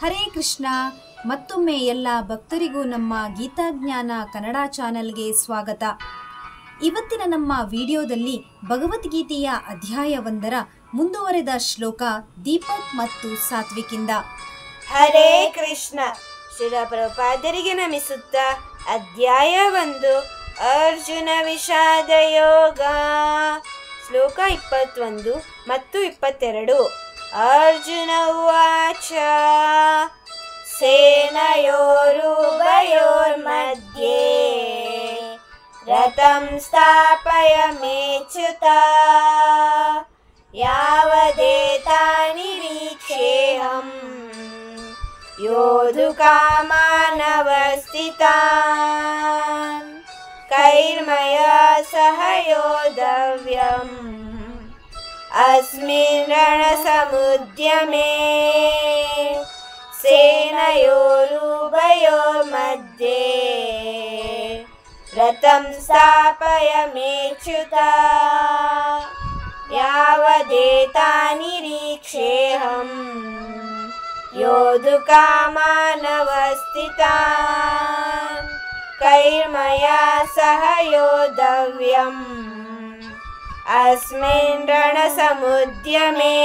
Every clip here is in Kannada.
ಹರೇ ಕೃಷ್ಣ. ಮತ್ತೊಮ್ಮೆ ಎಲ್ಲ ಭಕ್ತರಿಗೂ ನಮ್ಮ ಗೀತಾಜ್ಞಾನ ಕನ್ನಡ ಚಾನೆಲ್ಗೆ ಸ್ವಾಗತ. ಇವತ್ತಿನ ನಮ್ಮ ವಿಡಿಯೋದಲ್ಲಿ ಭಗವದ್ಗೀತೆಯ ಅಧ್ಯಾಯ 1ರ ಮುಂದುವರೆದ ಶ್ಲೋಕ ದೀಪಕ್ ಮತ್ತು ಸಾತ್ವಿಕಿಂದ. ಹರೇ ಕೃಷ್ಣ. ಶ್ರೀಲ ಪ್ರಭುಪಾದರಿಗೆ ನಮಿಸುತ್ತಾ ಅಧ್ಯಾಯ 1 ಅರ್ಜುನ ವಿಷಾದ ಯೋಗ. ಶ್ಲೋಕ 21 ಮತ್ತು 22. ಅರ್ಜುನ ಉವಾಚ ಸೇನಯೋರುಭಯೋರ್ಮಧ್ಯೆ ರಥಂ ಸ್ಥಾಪಯಾಮ್ಯಚ್ಯುತ ಯಾವದೇತಾನಿರೀಕ್ಷೇಹಂ ಯೋಧುಕಾಮಾನವಸ್ಥಿತಾನ್ ಕೈರ್ಮಯಾ ಸಹ ಯೋಧವ್ಯಂ ಅಸ್ಮಿನ್ ರಣಸಮುದ್ಯಮೇ ಸೇನಯೋರುಭಯೋರ್ಮಧ್ಯೆ ರಥಂ ಸ್ಥಾಪಯಾಮ್ಯಚ್ಯುತ ಯಾವದೇತಾನಿರೀಕ್ಷೇಹಂ ಯೋಧುಕಾಮಾನವಸ್ಥಿತಾನ್ ಕೈರ್ಮಯಾ ಸಹ ಯೋಧವ್ಯಂ ಅಸ್ಮಿನ್ ರಣಸಮುದ್ಯಮೇ.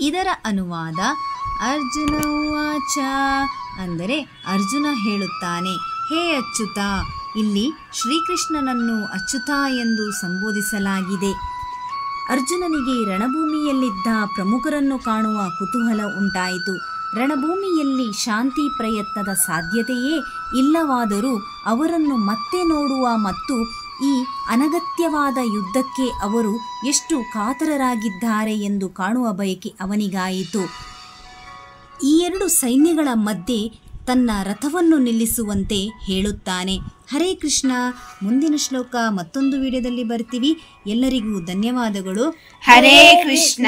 ಇದರ ಅನುವಾದ ಅರ್ಜುನ ಉವಾಚ ಅಂದರೆ ಅರ್ಜುನ ಹೇಳುತ್ತಾನೆ, ಹೇ ಅಚ್ಯುತ. ಇಲ್ಲಿ ಶ್ರೀಕೃಷ್ಣನನ್ನು ಅಚ್ಯುತ ಎಂದು ಸಂಬೋಧಿಸಲಾಗಿದೆ. ಅರ್ಜುನನಿಗೆ ರಣಭೂಮಿಯಲ್ಲಿದ್ದ ಪ್ರಮುಖರನ್ನು ಕಾಣುವ ಕುತೂಹಲ ಉಂಟಾಯಿತು. ರಣಭೂಮಿಯಲ್ಲಿ ಶಾಂತಿ ಪ್ರಯತ್ನದ ಸಾಧ್ಯತೆಯೇ ಇಲ್ಲವಾದರೂ ಅವರನ್ನು ಮತ್ತೆ ನೋಡುವ ಮತ್ತು ಈ ಅನಗತ್ಯವಾದ ಯುದ್ಧಕ್ಕೆ ಅವರು ಎಷ್ಟು ಕಾತರರಾಗಿದ್ದಾರೆ ಎಂದು ಕಾಣುವ ಬಯಕೆ ಅವನಿಗಾಯಿತು. ಈ ಎರಡು ಸೈನ್ಯಗಳ ಮಧ್ಯೆ ತನ್ನ ರಥವನ್ನು ನಿಲ್ಲಿಸುವಂತೆ ಹೇಳುತ್ತಾನೆ. ಹರೇ ಕೃಷ್ಣ. ಮುಂದಿನ ಶ್ಲೋಕ ಮತ್ತೊಂದು ವಿಡಿಯೋದಲ್ಲಿ ಬರ್ತೀವಿ. ಎಲ್ಲರಿಗೂ ಧನ್ಯವಾದಗಳು. ಹರೇ ಕೃಷ್ಣ.